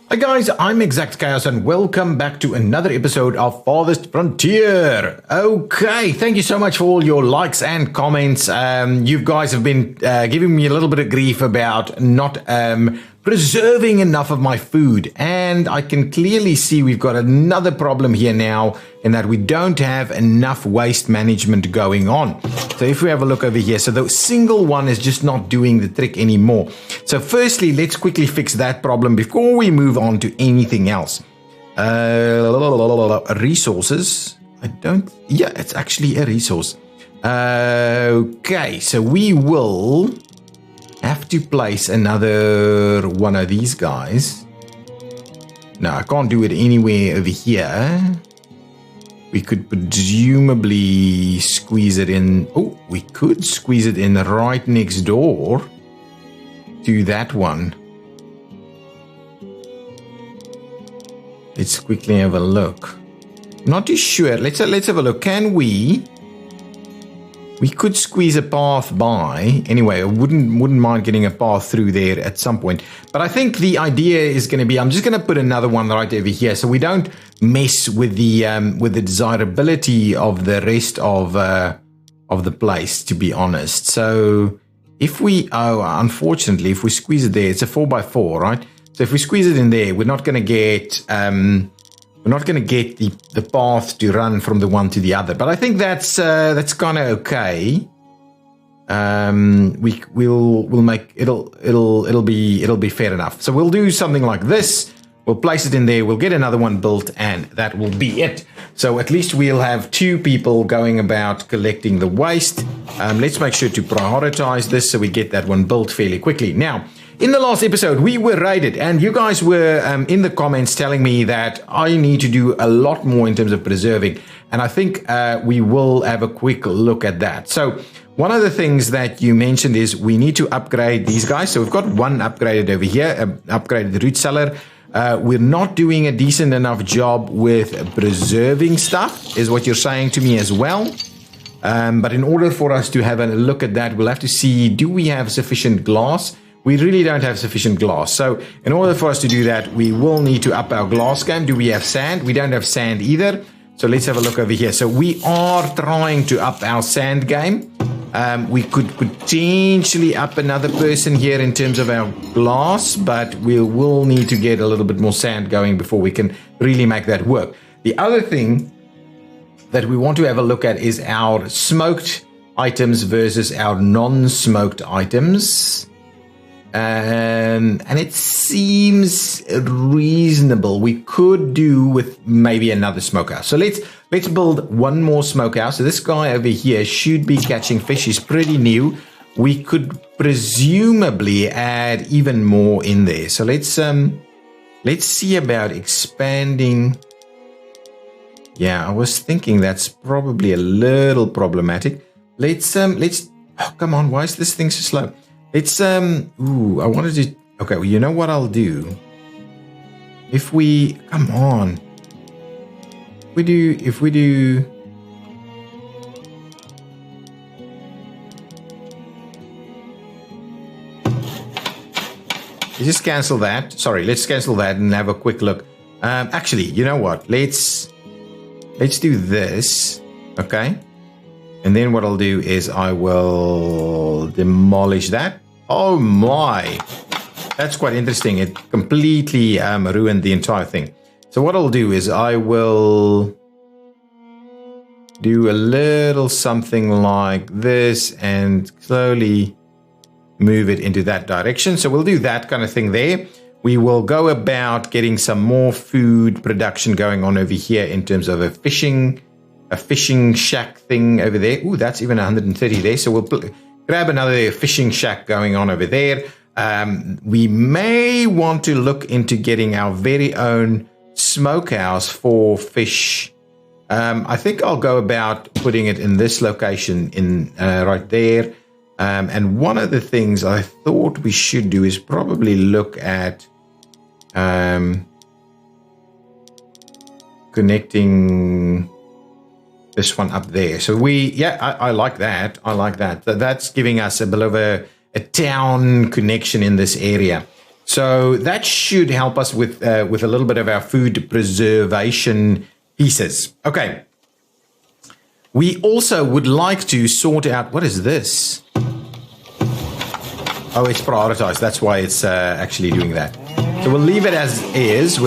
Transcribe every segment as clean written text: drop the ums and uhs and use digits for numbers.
Hi guys, I'm ExactChaos and welcome back to another episode of Farthest Frontier. Okay, thank you so much for all your likes and comments. You guys have been giving me a little bit of grief about not preserving enough of my food, and I can clearly see we've got another problem here now in that we don't have enough waste management going on. So if we have a look over here, so the single one is just not doing the trick anymore. So firstly, let's quickly fix that problem before we move on to anything else. Resources. Yeah, it's actually a resource. Okay, so we will have to place another one of these guys. No, I can't do it anywhere over here. We could presumably squeeze it in. Oh, we could squeeze it in right next door to that one. Let's quickly have a look. Not too sure. Let's have a look. Can we? We could squeeze a path by. Anyway, I wouldn't mind getting a path through there at some point. But I think the idea is going to be, I'm just going to put another one right over here so we don't mess with the desirability of the rest of the place, to be honest. So if we, unfortunately, if we squeeze it there, it's a 4x4, right? So if we squeeze it in there, we're not going to get the path to run from the one to the other, but I think that's kind of okay. We'll make it'll be fair enough. So we'll do something like this. We'll place it in there. We'll get another one built, and that will be it. So at least we'll have two people going about collecting the waste. Let's make sure to prioritize this so we get that one built fairly quickly. Now, in the last episode, we were raided, and you guys were in the comments telling me that I need to do a lot more in terms of preserving, and I think we will have a quick look at that. So one of the things that you mentioned is we need to upgrade these guys. So we've got one upgraded over here, upgraded root cellar. We're not doing a decent enough job with preserving stuff, is what you're saying to me as well. But in order for us to have a look at that, we'll have to see, do we have sufficient glass? We really don't have sufficient glass. So in order for us to do that, we will need to up our glass game. Do we have sand? We don't have sand either. So let's have a look over here. So we are trying to up our sand game. We could potentially up another person here in terms of our glass, but we will need to get a little bit more sand going before we can really make that work. The other thing that we want to have a look at is our smoked items versus our non-smoked items. And it seems reasonable. We could do with maybe another smokehouse. So let's build one more smokehouse. So this guy over here should be catching fish. He's pretty new. We could presumably add even more in there. So let's see about expanding. Yeah, I was thinking that's probably a little problematic. Let's oh, come on, why is this thing so slow? It's I wanted to, okay, well, you know what I'll do? If we, come on. If we do, just cancel that. Sorry, let's cancel that and have a quick look. Actually, you know what? Let's do this, okay? And then what I'll do is I will demolish that. Oh my, that's quite interesting. It completely ruined the entire thing. So what I'll do is I will do a little something like this and slowly move it into that direction. So we'll do that kind of thing there. We will go about getting some more food production going on over here in terms of a fishing shack thing over there. Ooh, that's even 130 there. So we'll grab another fishing shack going on over there. We may want to look into getting our very own smokehouse for fish. I think I'll go about putting it in this location in right there. And one of the things I thought we should do is probably look at connecting this one up there. So I like that. I like that. That's giving us a bit of a town connection in this area. So that should help us with a little bit of our food preservation pieces. Okay. We also would like to sort out, what is this? Oh, it's prioritized. That's why it's actually doing that. So we'll leave it as is.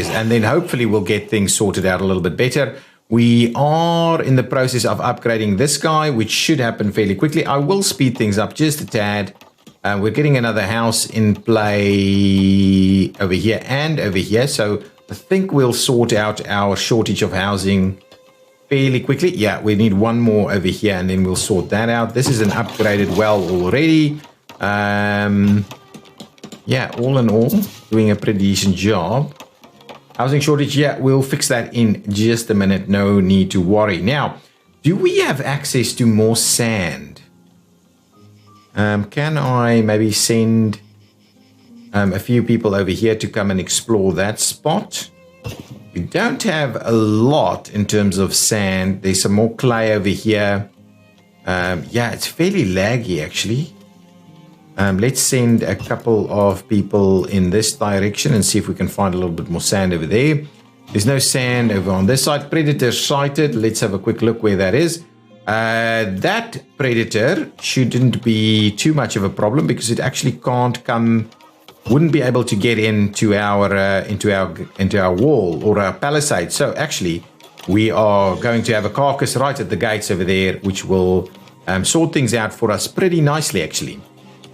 And then hopefully we'll get things sorted out a little bit better. We are in the process of upgrading this guy, which should happen fairly quickly. I will speed things up just a tad. We're getting another house in play over here and over here. So I think we'll sort out our shortage of housing fairly quickly. Yeah, we need one more over here and then we'll sort that out. This is an upgraded well already. Yeah, all in all, doing a pretty decent job. Housing shortage, yeah, we'll fix that in just a minute. No need to worry. Now, do we have access to more sand? Can I maybe send a few people over here to come and explore that spot? We don't have a lot in terms of sand. There's some more clay over here. Yeah, it's fairly laggy, actually. Let's send a couple of people in this direction and see if we can find a little bit more sand over there. There's no sand over on this side. Predator sighted. Let's have a quick look where that is. That predator shouldn't be too much of a problem because it actually can't come, wouldn't be able to get into our wall or our palisade. So actually, we are going to have a carcass right at the gates over there, which will sort things out for us pretty nicely, actually.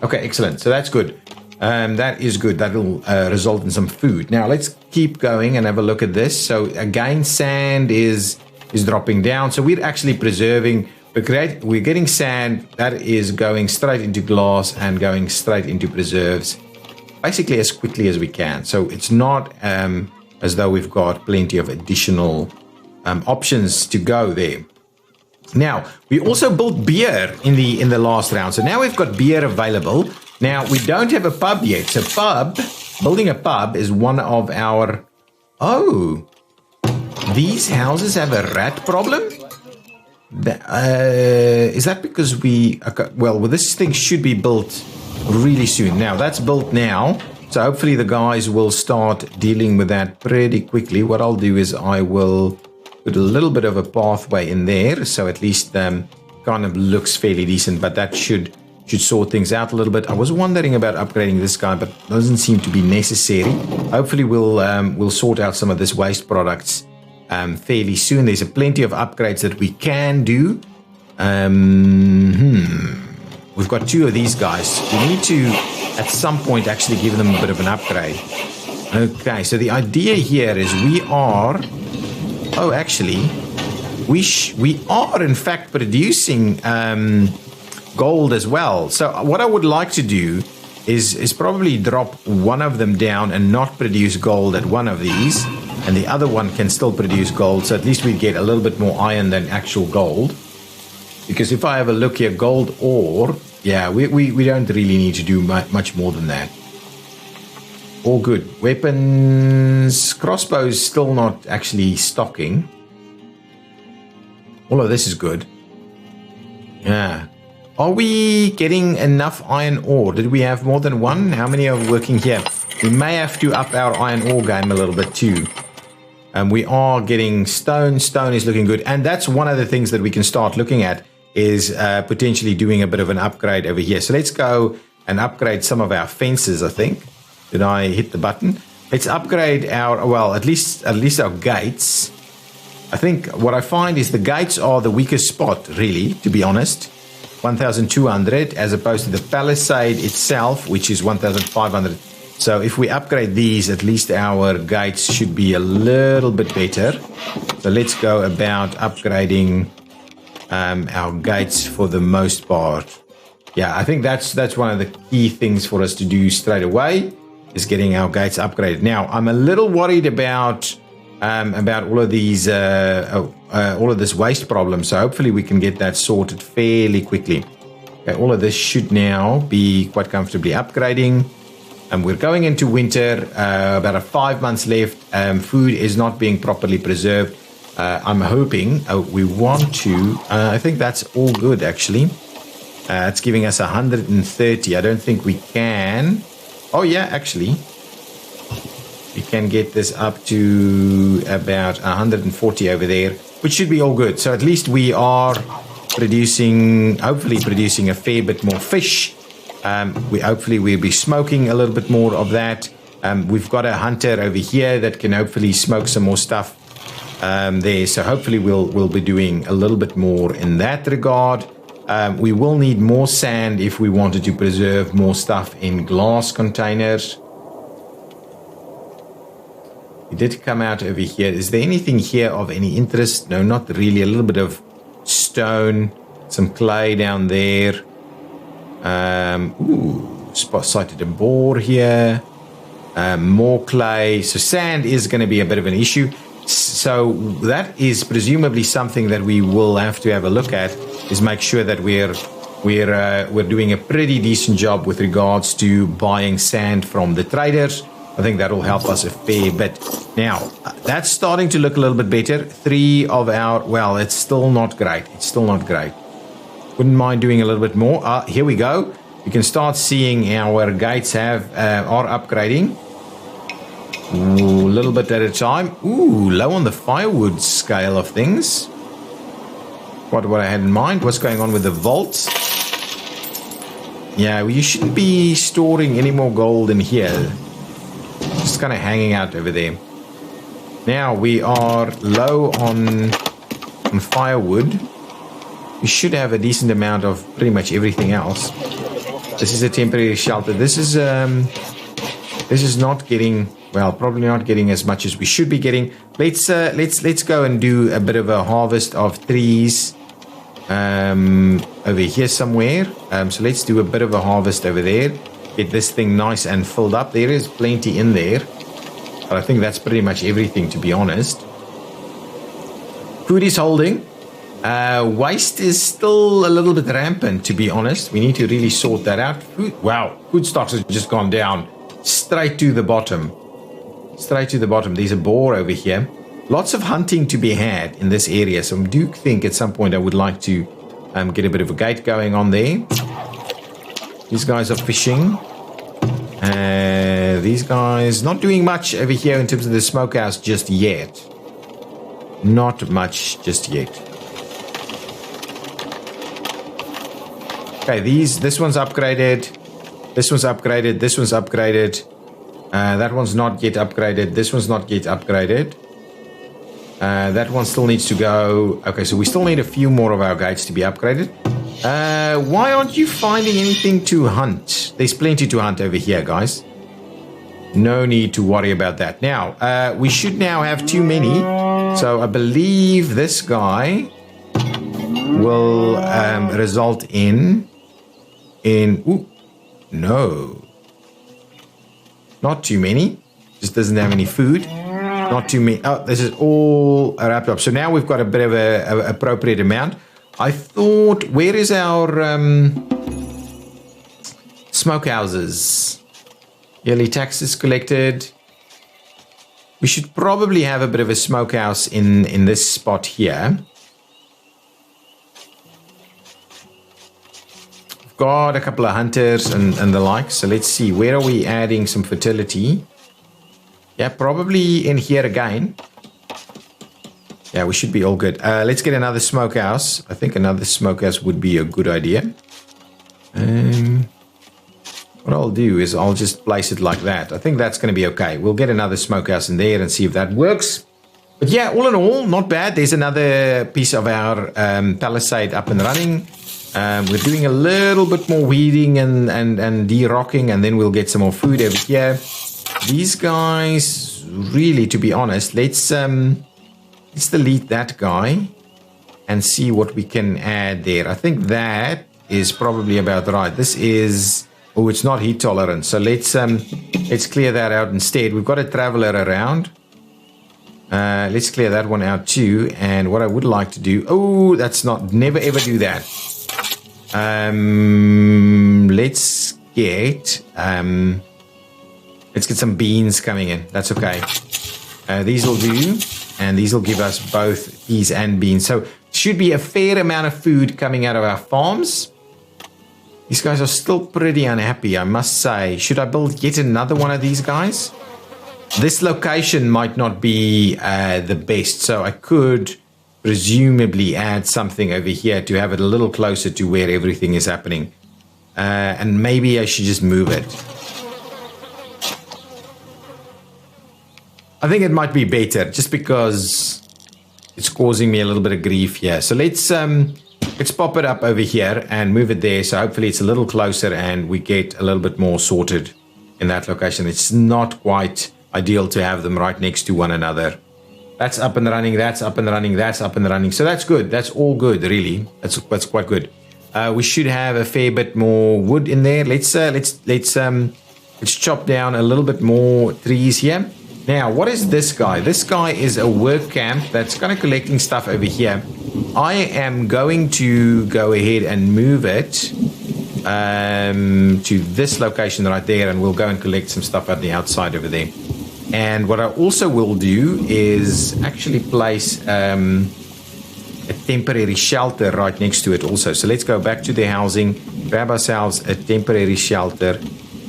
Okay, excellent. So that's good. That is good. That will result in some food. Now let's keep going and have a look at this. So again, sand is dropping down. So we're actually preserving. We're getting sand that is going straight into glass and going straight into preserves, basically as quickly as we can. So it's not as though we've got plenty of additional options to go there. Now, we also built beer in the last round. So now we've got beer available. Now, we don't have a pub yet. So building a pub is one of our... Oh, these houses have a rat problem? Is that because we... Okay, well, this thing should be built really soon. Now, that's built now. So hopefully the guys will start dealing with that pretty quickly. What I'll do is I will... put a little bit of a pathway in there, so at least kind of looks fairly decent, but that should sort things out a little bit. I was wondering about upgrading this guy, but doesn't seem to be necessary. Hopefully we'll sort out some of this waste products fairly soon. There's plenty of upgrades that we can do. We've got two of these guys. We need to, at some point, actually give them a bit of an upgrade. Okay, so the idea here is we are... Oh, actually, we are in fact producing gold as well. So what I would like to do is probably drop one of them down and not produce gold at one of these, and the other one can still produce gold. So at least we get a little bit more iron than actual gold. Because if I have a look here, gold ore, yeah, we don't really need to do much more than that. All good. Weapons, crossbows still not actually stocking. All of this is good. Yeah. Are we getting enough iron ore? Did we have more than one? How many are working here? We may have to up our iron ore game a little bit too. We are getting stone. Stone is looking good. And that's one of the things that we can start looking at is potentially doing a bit of an upgrade over here. So let's go and upgrade some of our fences, I think. Did I hit the button? Let's upgrade our, well, at least our gates. I think what I find is the gates are the weakest spot, really, to be honest. 1,200 as opposed to the palisade itself, which is 1,500. So if we upgrade these, at least our gates should be a little bit better. So let's go about upgrading our gates for the most part. Yeah, I think that's one of the key things for us to do straight away. Is getting our gates upgraded. Now, I'm a little worried about all of these, all of this waste problem. So hopefully we can get that sorted fairly quickly. Okay, all of this should now be quite comfortably upgrading. And we're going into winter. About 5 months left. Food is not being properly preserved. I'm hoping we want to. I think that's all good actually. It's giving us 130. I don't think we can Oh yeah, actually, we can get this up to about 140 over there, which should be all good. So at least we are producing, hopefully producing a fair bit more fish. Hopefully we'll be smoking a little bit more of that. We've got a hunter over here that can hopefully smoke some more stuff there. So hopefully we'll be doing a little bit more in that regard. We will need more sand if we wanted to preserve more stuff in glass containers. We did come out over here. Is there anything here of any interest? No, not really. A little bit of stone, some clay down there. Sighted a boar here. More clay. So sand is going to be a bit of an issue. So that is presumably something that we will have to have a look at, is make sure that we're doing a pretty decent job with regards to buying sand from the traders. I think that will help us a fair bit. Now, that's starting to look a little bit better. 3 of our, well, it's still not great. It's still not great. Wouldn't mind doing a little bit more. Here we go. You can start seeing our gates are upgrading. Ooh, a little bit at a time. Ooh, low on the firewood scale of things. What I had in mind. What's going on with the vaults? Yeah, well, you shouldn't be storing any more gold in here. Just kind of hanging out over there. Now we are low on firewood. We should have a decent amount of pretty much everything else. This is a temporary shelter. This is not getting, well, probably not getting as much as we should be getting. Let's go and do a bit of a harvest of trees over here somewhere. So let's do a bit of a harvest over there. Get this thing nice and filled up. There is plenty in there, but I think that's pretty much everything, to be honest. Food is holding. Waste is still a little bit rampant, to be honest. We need to really sort that out. Wow, food stocks have just gone down straight to the bottom. Straight to the bottom. There's a boar over here. Lots of hunting to be had in this area, so I do think at some point I would like to get a bit of a gate going on there. These guys are fishing. These guys not doing much over here in terms of the smokehouse just yet. Not much just yet. Okay, this one's upgraded. This one's upgraded. This one's upgraded. That one's not yet upgraded. This one's not yet upgraded. That one still needs to go. Okay, so we still need a few more of our gates to be upgraded. Why aren't you finding anything to hunt? There's plenty to hunt over here, guys. No need to worry about that. Now, we should now have too many. So I believe this guy will result in... Ooh, no. Not too many. Just doesn't have any food. Not too many. Oh, this is all wrapped up. So now we've got a bit of a appropriate amount. I thought, where is our smokehouses? Yearly taxes collected. We should probably have a bit of a smokehouse in this spot here. We've got a couple of hunters and the like. So let's see, where are we adding some fertility? Yeah, probably in here again. Yeah, we should be all good. Let's get another smokehouse. I think another smokehouse would be a good idea. What I'll do is I'll just place it like that. I think that's going to be okay. We'll get another smokehouse in there and see if that works. But yeah, all in all, not bad. There's another piece of our palisade up and running. We're doing a little bit more weeding and de-rocking, and then we'll get some more food over here. These guys, really, to be honest, let's delete that guy and see what we can add there. I think that is probably about right. This is, oh, it's not heat tolerant. So let's clear that out instead. We've got a traveler around. Let's clear that one out too. And what I would like to do, oh, that's not, never ever do that. Let's get some beans coming in. That's okay. These will do. And these will give us both peas and beans. So should be a fair amount of food coming out of our farms. These guys are still pretty unhappy, I must say. Should I build yet another one of these guys? This location might not be the best, so I could presumably add something over here to have it a little closer to where everything is happening. And maybe I should just move it. I think it might be better, just because it's causing me a little bit of grief here. So let's pop it up over here and move it there. So hopefully it's a little closer and we get a little bit more sorted in that location. It's not quite ideal to have them right next to one another. That's up and running. That's up and running. That's up and running. So that's good. That's all good, really. That's quite good. We should have a fair bit more wood in there. Let's chop down a little bit more trees here. Now, what is this guy? This guy is a work camp that's kind of collecting stuff over here. I am going to go ahead and move it to this location right there, and we'll go and collect some stuff at the outside over there. And what I also will do is actually place a temporary shelter right next to it also. So let's go back to the housing, grab ourselves a temporary shelter,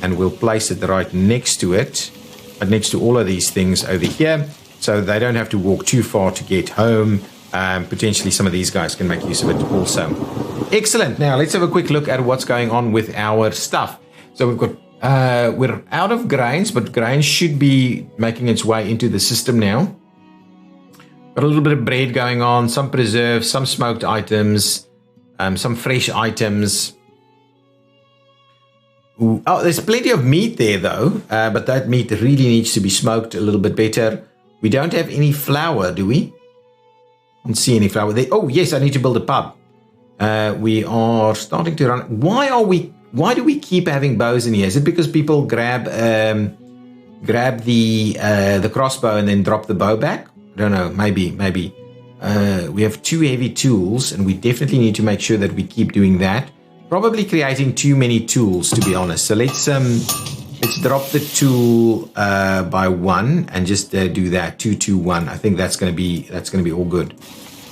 and we'll place it right next to it. Next to all of these things over here, so they don't have to walk too far to get home. Potentially some of these guys can make use of it also. Excellent. Now let's have a quick look at what's going on with our stuff. So we've got we're out of grains, but grains should be making its way into the system now. Got a little bit of bread going on, some preserves, some smoked items, some fresh items. Ooh. Oh, there's plenty of meat there though, but that meat really needs to be smoked a little bit better. We don't have any flour, do we? I don't see any flour there. Oh yes, I need to build a pub. We are starting to run. Why do we keep having bows in here? Is it because people grab the crossbow and then drop the bow back? I don't know, maybe. We have 2 heavy tools, and we definitely need to make sure that we keep doing that. Probably creating too many tools, to be honest. So let's drop the tool by 1 and just do that 2 2 1. I think that's gonna be all good.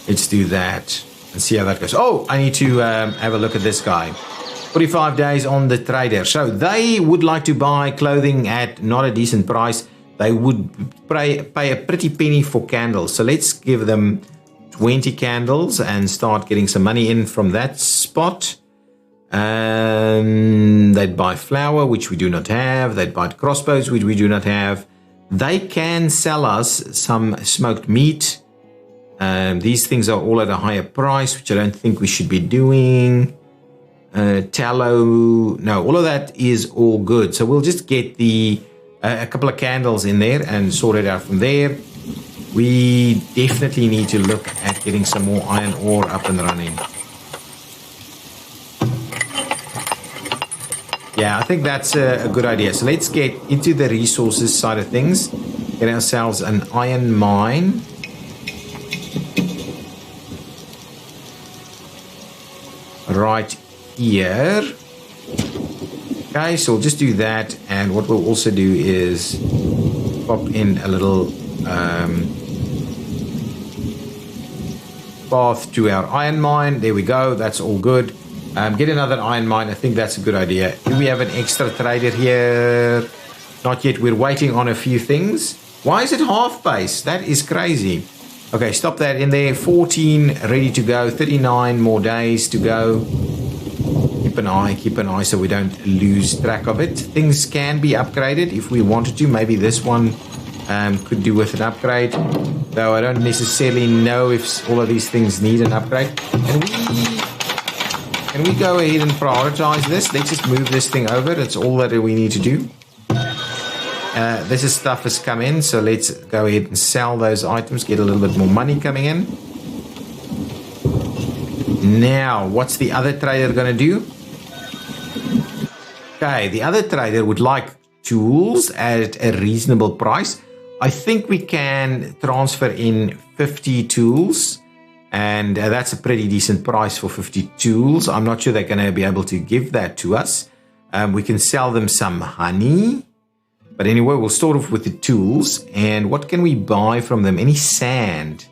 Let's do that and see how that goes. Oh, I need to have a look at this guy. 45 days on the trader. So they would like to buy clothing at not a decent price. They would pay a pretty penny for candles. So let's give them 20 candles and start getting some money in from that spot. They'd buy flour, which we do not have. They'd buy crossbows, which we do not have. They can sell us some smoked meat. These things are all at a higher price, which I don't think we should be doing. Tallow, no, all of that is all good. So we'll just get a couple of candles in there and sort it out from there. We definitely need to look at getting some more iron ore up and running. Yeah, I think that's a good idea. So let's get into the resources side of things. Get ourselves an iron mine. Right here. Okay, so we'll just do that. And what we'll also do is pop in a little path to our iron mine. There we go. That's all good. Get another iron mine. I think that's a good idea. Do we have an extra trader here? Not yet. We're waiting on a few things. Why is it half base? That is crazy. Okay, stop that in there. 14 ready to go. 39 more days to go. Keep an eye so we don't lose track of it. Things can be upgraded if we wanted to. Maybe this one could do with an upgrade. Though I don't necessarily know if all of these things need an upgrade. Can we go ahead and prioritize this? Let's just move this thing over. That's all that we need to do. This is stuff has come in, so let's go ahead and sell those items, get a little bit more money coming in. Now, what's the other trader going to do? Okay, the other trader would like tools at a reasonable price. I think we can transfer in 50 tools. And that's a pretty decent price for 50 tools. I'm not sure they're going to be able to give that to us. We can sell them some honey. But anyway, we'll start off with the tools. And what can we buy from them? Any sand?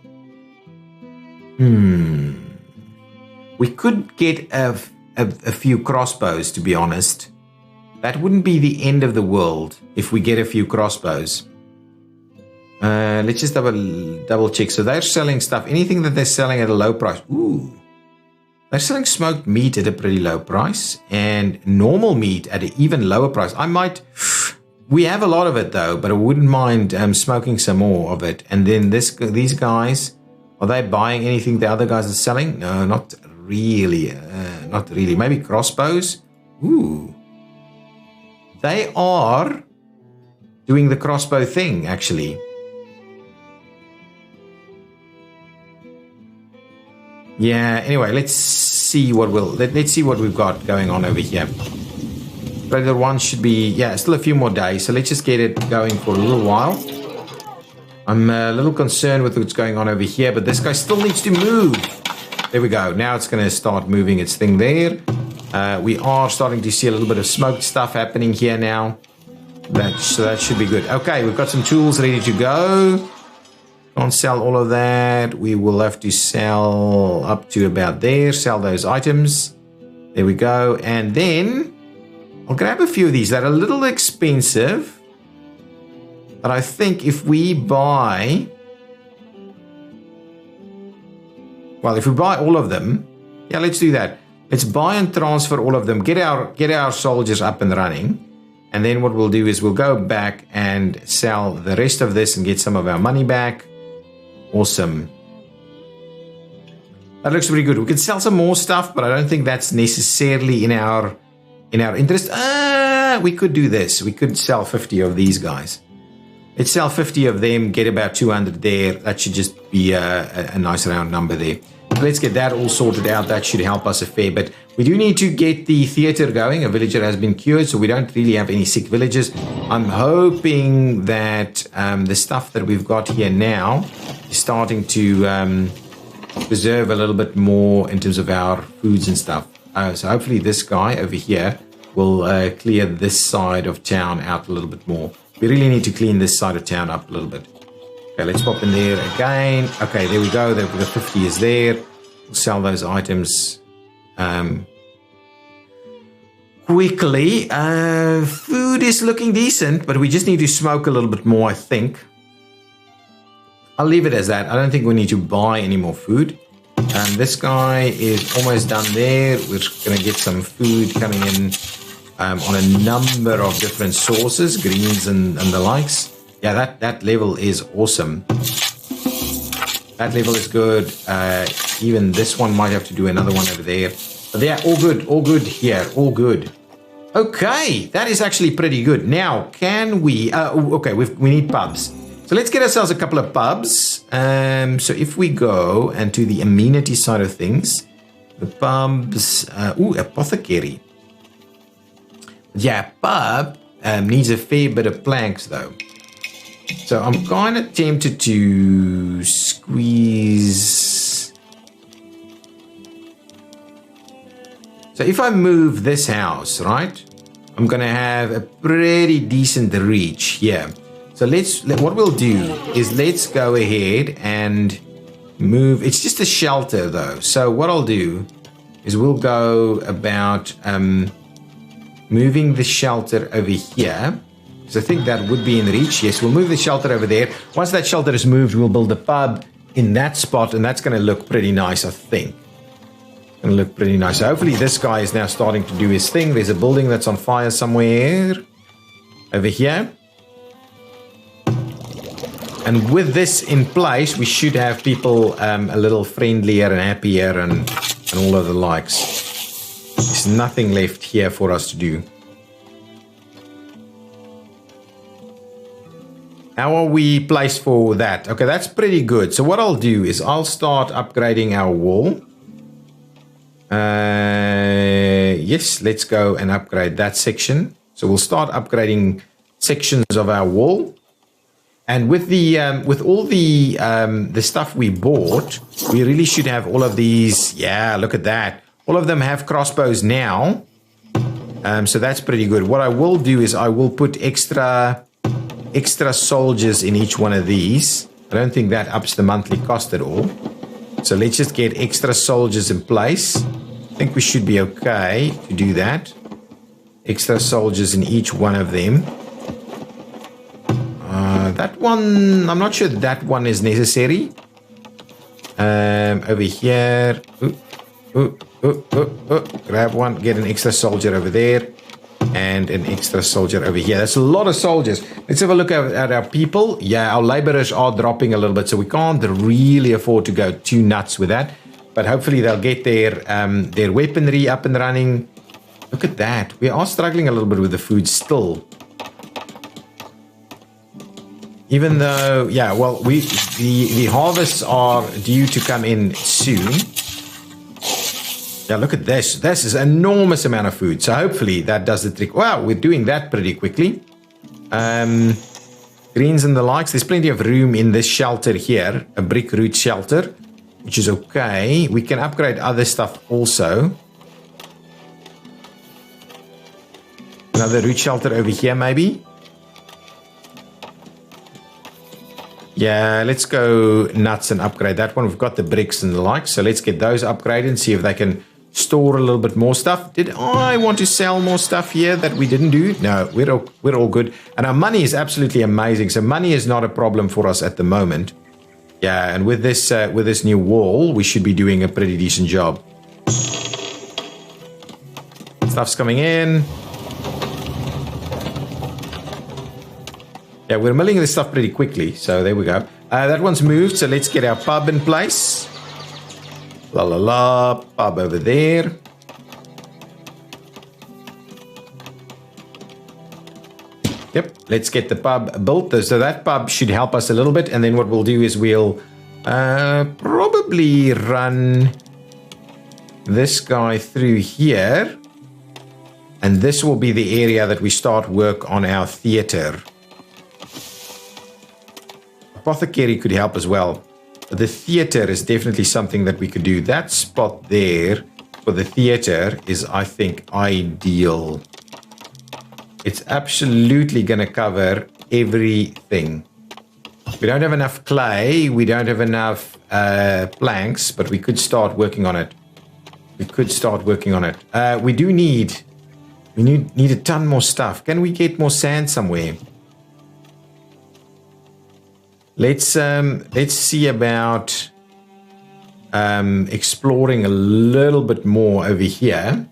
We could get a a few crossbows, to be honest. That wouldn't be the end of the world if we get a few crossbows. Let's just double check. So they're selling stuff. Anything that they're selling at a low price. Ooh. They're selling smoked meat at a pretty low price and normal meat at an even lower price. We have a lot of it though, but I wouldn't mind smoking some more of it. And then these guys, are they buying anything the other guys are selling? No, not really. Not really. Maybe crossbows? Ooh. They are doing the crossbow thing, actually. Yeah, anyway, let's see what we've got going on over here. Predator 1 should be, still a few more days, so let's just get it going for a little while. I'm a little concerned with what's going on over here, but this guy still needs to move. There we go. Now it's going to start moving its thing there. We are starting to see a little bit of smoked stuff happening here now. So that should be good. Okay, we've got some tools ready to go. Can't sell all of that. We will have to sell up to about there. Sell those items. There we go. And then I'll grab a few of these that are a little expensive. But I think if we buy... Well, if we buy all of them... Yeah, let's do that. Let's buy and transfer all of them. Get our soldiers up and running. And then what we'll do is we'll go back and sell the rest of this and get some of our money back. Awesome. That looks pretty good. We could sell some more stuff, but I don't think that's necessarily in our interest. We could do this. We could sell 50 of these guys. Let's sell 50 of them, get about 200 there. That should just be a nice round number there. Let's get that all sorted out. That should help us a fair bit. We do need to get the theater going. A villager has been cured, so we don't really have any sick villagers. I'm hoping that the stuff that we've got here now is starting to preserve a little bit more in terms of our foods and stuff. So hopefully this guy over here will clear this side of town out a little bit more. We really need to clean this side of town up a little bit. Okay, let's pop in there again. Okay, there we go. The 50 is there. We'll sell those items quickly. Food is looking decent, but we just need to smoke a little bit more, I think. I'll leave it as that. I don't think we need to buy any more food. This guy is almost done there. We're going to get some food coming in on a number of different sources, greens and the likes. Yeah, that level is awesome. That level is good. Even this one might have to do another one over there. But yeah, all good here, all good. Okay, that is actually pretty good. Now, can we... okay, we need pubs. So let's get ourselves a couple of pubs. So if we go and to the amenity side of things, the pubs... apothecary. Yeah, pub needs a fair bit of planks, though. So I'm kind of tempted to squeeze... So if I move this house, right, I'm going to have a pretty decent reach here. So what we'll do is let's go ahead and move. It's just a shelter, though. So what I'll do is we'll go about moving the shelter over here. So I think that would be in reach. Yes, we'll move the shelter over there. Once that shelter is moved, we'll build a pub in that spot, and that's going to look pretty nice, I think. Going to look pretty nice. So hopefully this guy is now starting to do his thing. There's a building that's on fire somewhere over here. And with this in place, we should have people a little friendlier and happier and all of the likes. There's nothing left here for us to do. How are we placed for that? Okay, that's pretty good. So what I'll do is I'll start upgrading our wall. Yes, let's go and upgrade that section. So we'll start upgrading sections of our wall. And with all the stuff we bought, we really should have all of these. Yeah, look at that. All of them have crossbows now. So that's pretty good. What I will do is I will put extra soldiers in each one of these. I don't think that ups the monthly cost at all. So let's just get extra soldiers in place. think we should be okay to do that. Extra soldiers in each one of them. That one, I'm not sure that one is necessary. Over here. Grab one, get an extra soldier over there. And an extra soldier over here. That's a lot of soldiers. Let's have a look at our people. Yeah, our laborers are dropping a little bit, so we can't really afford to go too nuts with that. But hopefully they'll get their weaponry up and running. Look at that. We are struggling a little bit with the food still. Even though, yeah, well, the harvests are due to come in soon. Yeah, look at this. This is an enormous amount of food. So hopefully that does the trick. Wow, we're doing that pretty quickly. Greens and the likes. There's plenty of room in this shelter here. A brick root shelter, which is okay. We can upgrade other stuff also. Another root shelter over here, maybe. Yeah, let's go nuts and upgrade that one. We've got the bricks and the likes, so let's get those upgraded and see if they can store a little bit more stuff. Did I want to sell more stuff here that we didn't do? No, we're all good. And our money is absolutely amazing. So money is not a problem for us at the moment. Yeah, and with this new wall, we should be doing a pretty decent job. Stuff's coming in. Yeah, we're milling this stuff pretty quickly, so there we go. That one's moved, so let's get our pub in place. La la la, pub over there. Yep, let's get the pub built. So that pub should help us a little bit, and then what we'll do is we'll probably run this guy through here. And this will be the area that we start work on our theater. Apothecary could help as well. But the theater is definitely something that we could do. That spot there for the theater is, I think, ideal. It's absolutely going to cover everything. We don't have enough clay. We don't have enough planks, but we could start working on it. We do need... We need a ton more stuff. Can we get more sand somewhere? Let's see about exploring a little bit more over here.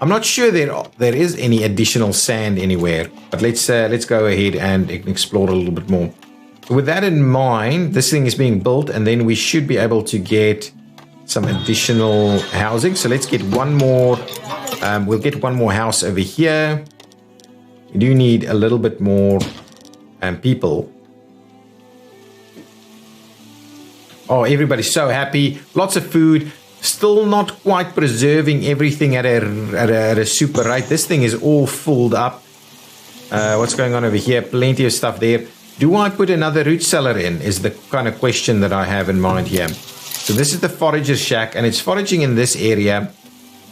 I'm not sure there is any additional sand anywhere, but let's go ahead and explore a little bit more. So with that in mind, this thing is being built, and then we should be able to get some additional housing. So let's get one more. We'll get one more house over here. We do need a little bit more people. Oh, everybody's so happy. Lots of food. Still not quite preserving everything at a super rate. This thing is all filled up. What's going on over here? Plenty of stuff there. Do I put another root cellar in? Is the kind of question that I have in mind here. So this is the forager's shack, and it's foraging in this area.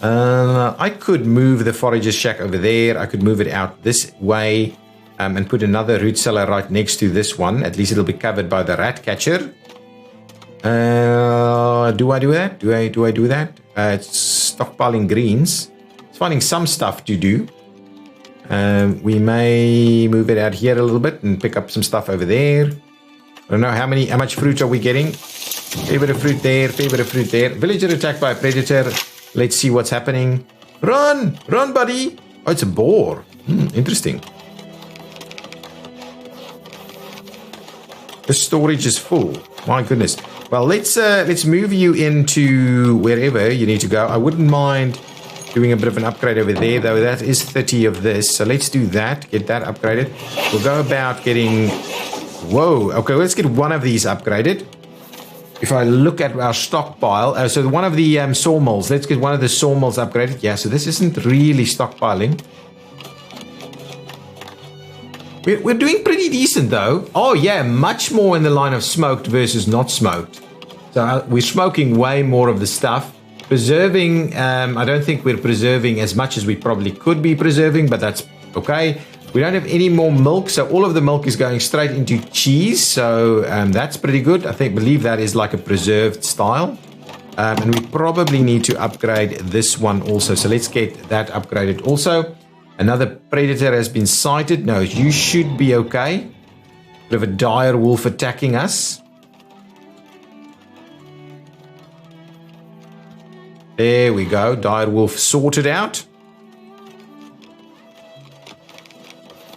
I could move the forager's shack over there. I could move it out this way and put another root cellar right next to this one. At least it'll be covered by the rat catcher. Do I do that? Do I do that? It's stockpiling greens. It's finding some stuff to do. We may move it out here a little bit and pick up some stuff over there. I don't know how much fruit are we getting. Fair bit of fruit there, fair bit of fruit there. Villager attacked by a predator. Let's see what's happening. Run, buddy. Oh, it's a boar. Interesting. The storage is full. My goodness. Well, let's move you into wherever you need to go. I wouldn't mind doing a bit of an upgrade over there, though. That is 30 of this, so let's do that. Get that upgraded. We'll go about getting... Whoa. Okay, let's get one of these upgraded. If I look at our stockpile, so one of the sawmills. Let's get one of the sawmills upgraded. Yeah, so this isn't really stockpiling. We're doing pretty decent, though. Oh, yeah, much more in the line of smoked versus not smoked. So we're smoking way more of the stuff. Preserving, I don't think we're preserving as much as we probably could be preserving, but that's okay. We don't have any more milk, so all of the milk is going straight into cheese. So that's pretty good. Believe that is like a preserved style. And we probably need to upgrade this one also. So let's get that upgraded also. Another predator has been sighted. No, you should be okay. We have a dire wolf attacking us. There we go. Dire wolf sorted out.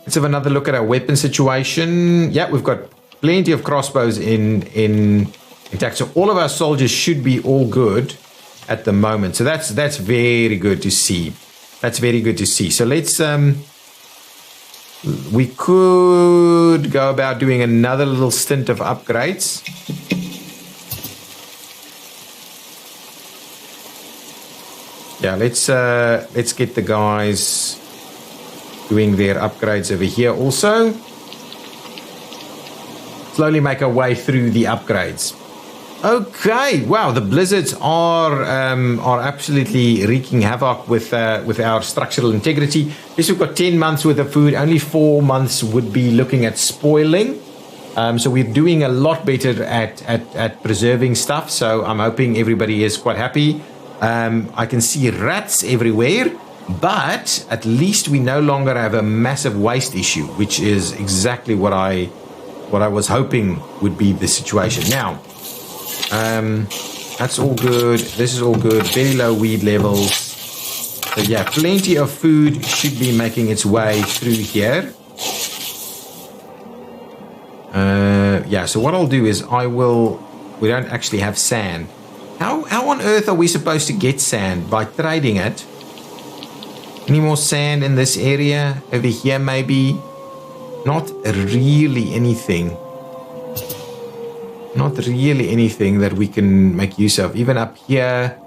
Let's have another look at our weapon situation. Yeah, we've got plenty of crossbows intact. So all of our soldiers should be all good at the moment. So that's very good to see. That's very good to see. So let's we could go about doing another little stint of upgrades. Yeah, let's get the guys doing their upgrades over here also. Slowly make our way through the upgrades. Okay, wow, the blizzards are absolutely wreaking havoc with our structural integrity. Yes, we've got 10 months worth of food. Only 4 months would be looking at spoiling. So we're doing a lot better at preserving stuff. So I'm hoping everybody is quite happy. I can see rats everywhere, but at least we no longer have a massive waste issue, which is exactly what I was hoping would be the situation. Now, that's all good. This is all good. Very low weed levels. So yeah, plenty of food should be making its way through here. Yeah, so what I'll do is we don't actually have sand. How on earth are we supposed to get sand? By trading it? Any more sand in this area? Over here maybe? Not really anything. Not really anything that we can make use of. Even up here,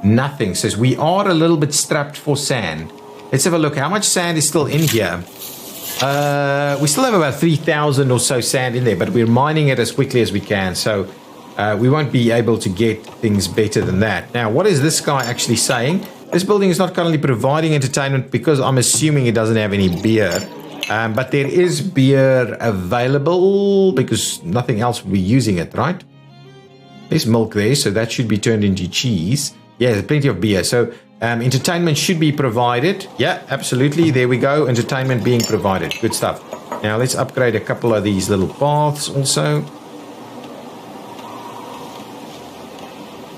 nothing. Says we are a little bit strapped for sand. Let's have a look. How much sand is still in here? We still have about 3,000 or so sand in there, but we're mining it as quickly as we can. So we won't be able to get things better than that. Now, what is this guy actually saying? This building is not currently providing entertainment because I'm assuming it doesn't have any beer. But there is beer available because nothing else will be using it, right? There's milk there, so that should be turned into cheese. Yeah, there's plenty of beer. So entertainment should be provided. Yeah, absolutely. There we go. Entertainment being provided. Good stuff. Now let's upgrade a couple of these little paths also.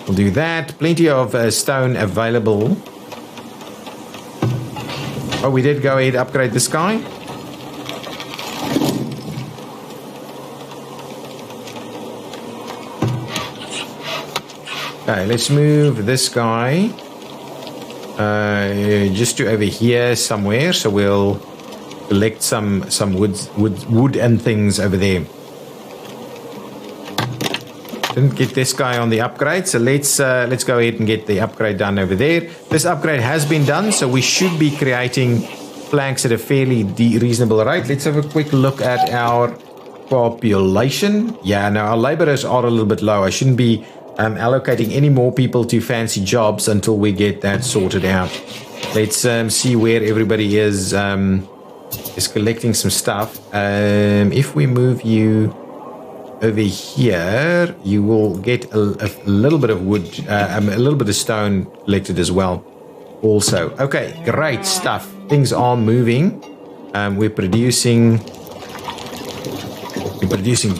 We'll do that. Plenty of stone available. Oh, we did go ahead and upgrade this guy. Okay, let's move this guy just to over here somewhere. So we'll collect some wood and things over there. Didn't get this guy on the upgrade, so let's go ahead and get the upgrade done over there. This upgrade has been done, so we should be creating planks at a fairly reasonable rate. Let's have a quick look at our population. Yeah, no, our laborers are a little bit low. I shouldn't be allocating any more people to fancy jobs until we get that sorted out. Let's see where everybody is collecting some stuff. If we move you over here, you will get a little bit of wood, a little bit of stone collected as well. Also, okay, great stuff. Things are moving. We're producing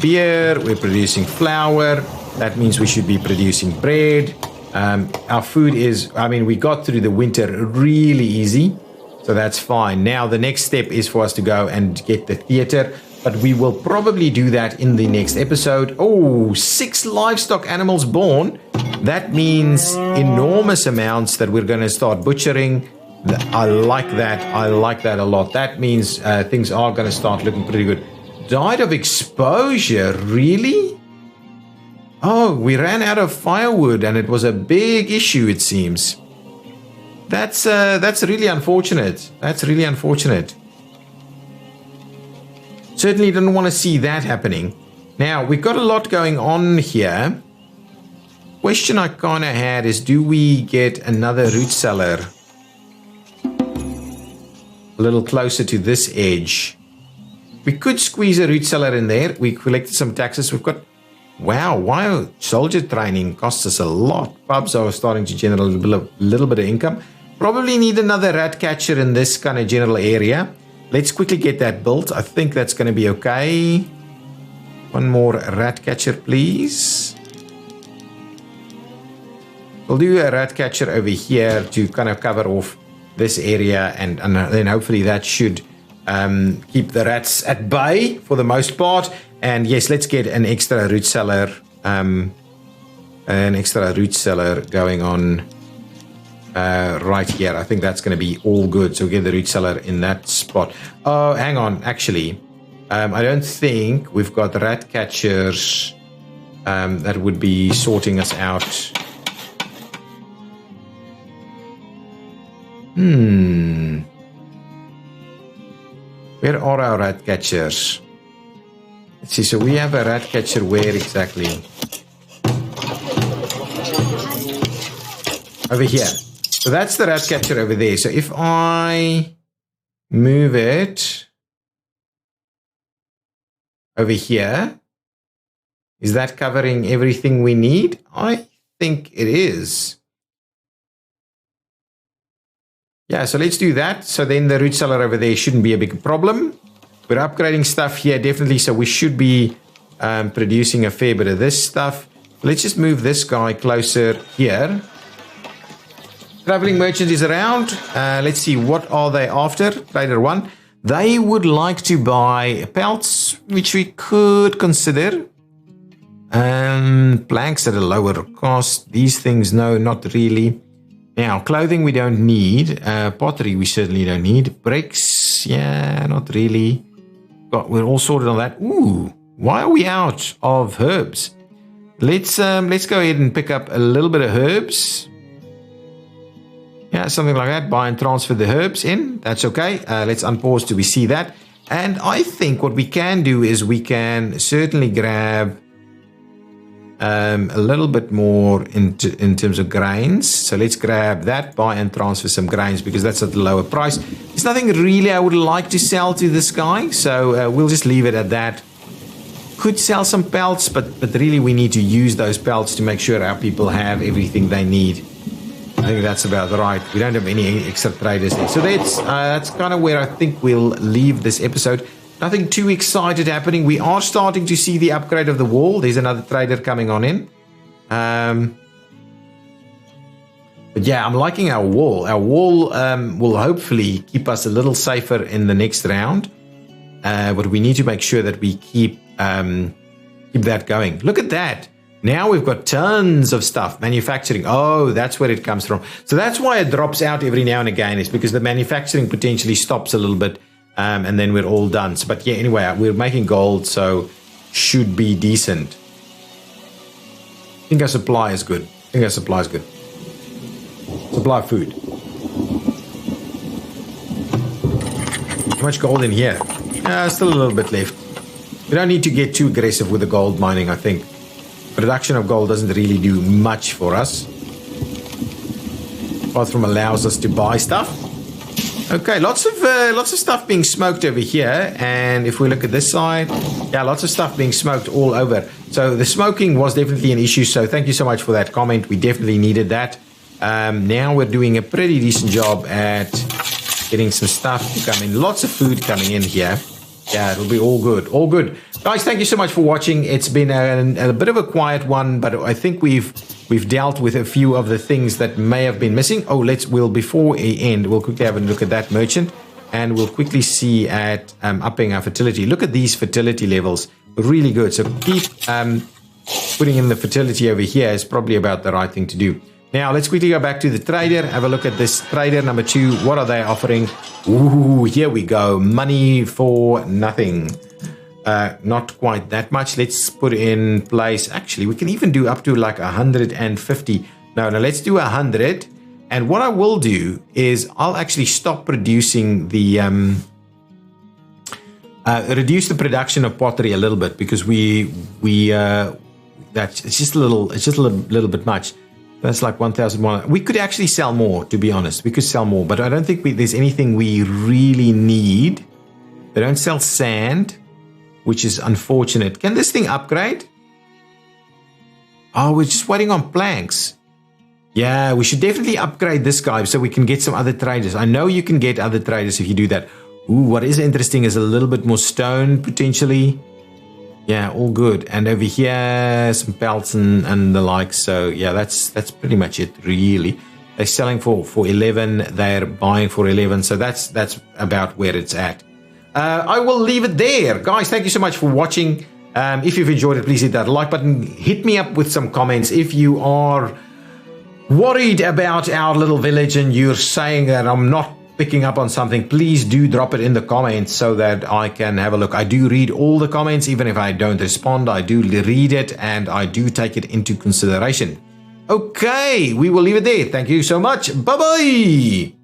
beer. We're producing flour. That means we should be producing bread. Our food is, we got through the winter really easy, so that's fine. Now the next step is for us to go and get the theater, but we will probably do that in the next episode. Oh, 6 livestock animals born. That means enormous amounts that we're going to start butchering. I like that. I like that a lot. That means things are going to start looking pretty good. Died of exposure, really? Oh, we ran out of firewood and it was a big issue, it seems. That's really unfortunate. That's really unfortunate. Certainly didn't want to see that happening. Now, we've got a lot going on here. Question I kind of had is, do we get another root cellar? a little closer to this edge. We could squeeze a root cellar in there. We collected some taxes. We've got, wow, why soldier training costs us a lot. Pubs are starting to generate a little bit of income. Probably need another rat catcher in this kind of general area. Let's quickly get that built. I think that's going to be okay. One more rat catcher, please. We'll do a rat catcher over here to kind of cover off this area, and then hopefully that should keep the rats at bay for the most part. And yes, let's get an extra root cellar, going on right here. I think that's going to be all good. So we'll get the root cellar in that spot. Oh, hang on. Actually, I don't think we've got rat catchers that would be sorting us out. Where are our rat catchers? Let's see. So we have a rat catcher where exactly? Over here. So that's the rat catcher over there. So if I move it over here, is that covering everything we need? I think it is. Yeah, so let's do that. So then the root cellar over there shouldn't be a big problem. We're upgrading stuff here, definitely. So we should be producing a fair bit of this stuff. Let's just move this guy closer here. Traveling merchant is around. Let's see, what are they after? Trader 1. They would like to buy pelts, which we could consider. Planks at a lower cost. These things, no, not really. Now, clothing we don't need. Pottery we certainly don't need. Bricks, yeah, not really. We're all sorted on that. Ooh, why are we out of herbs? Let's go ahead and pick up a little bit of herbs. Yeah, something like that. Buy and transfer the herbs in. That's okay. Let's unpause till we see that. And I think what we can do is we can certainly grab a little bit more in terms of grains. So let's grab that, buy and transfer some grains, because that's at a lower price. There's nothing really I would like to sell to this guy, so we'll just leave it at that. Could sell some pelts, but really we need to use those pelts to make sure our people have everything they need. I think that's about right. We don't have any extra traders there. So that's kind of where I think we'll leave this episode. Nothing too excited happening. We are starting to see the upgrade of the wall. There's another trader coming on in. But yeah, I'm liking our wall. Our wall will hopefully keep us a little safer in the next round. But we need to make sure that we keep that going. Look at that. Now we've got tons of stuff. Manufacturing. Oh, that's where it comes from. So that's why it drops out every now and again. It's because the manufacturing potentially stops a little bit. And then we're all done. So, but yeah, anyway, we're making gold, so should be decent. I think our supply is good. Supply of food. How much gold in here? Still a little bit left. We don't need to get too aggressive with the gold mining, I think. Production of gold doesn't really do much for us. Apart from allows us to buy stuff. Okay, lots of stuff being smoked over here, and if we look at this side, yeah, lots of stuff being smoked all over. So the smoking was definitely an issue, so thank you so much for that comment. We definitely needed that. Now we're doing a pretty decent job at getting some stuff to come in. Lots of food coming in here. Yeah, it'll be all good. All good. Guys, thank you so much for watching. It's been a bit of a quiet one, but I think we've dealt with a few of the things that may have been missing. Oh, before we end, we'll quickly have a look at that merchant, and we'll quickly see at upping our fertility. Look at these fertility levels. Really good. So keep putting in the fertility over here is probably about the right thing to do. Now, let's quickly go back to the trader. Have a look at this trader number 2. What are they offering? Ooh, here we go. Money for nothing. Not quite that much. Let's put in place. Actually, we can even do up to like 150. No, let's do 100. And what I will do is I'll actually stop producing the reduce the production of pottery a little bit, because it's just a little bit much. That's like 1,100. We could actually sell more, to be honest. We could sell more, but I don't think there's anything we really need. They don't sell sand, which is unfortunate. Can this thing upgrade? Oh, we're just waiting on planks. Yeah, we should definitely upgrade this guy so we can get some other traders. I know you can get other traders if you do that. Ooh, what is interesting is a little bit more stone, potentially. Yeah, all good. And over here, some pelts and the like. So yeah, that's pretty much it, really. They're selling for 11. They're buying for 11. So that's about where it's at. I will leave it there. Guys, thank you so much for watching. If you've enjoyed it, please hit that like button. Hit me up with some comments. If you are worried about our little village and you're saying that I'm not picking up on something, please do drop it in the comments so that I can have a look. I do read all the comments, even if I don't respond. I do read it and I do take it into consideration. Okay, we will leave it there. Thank you so much. Bye-bye.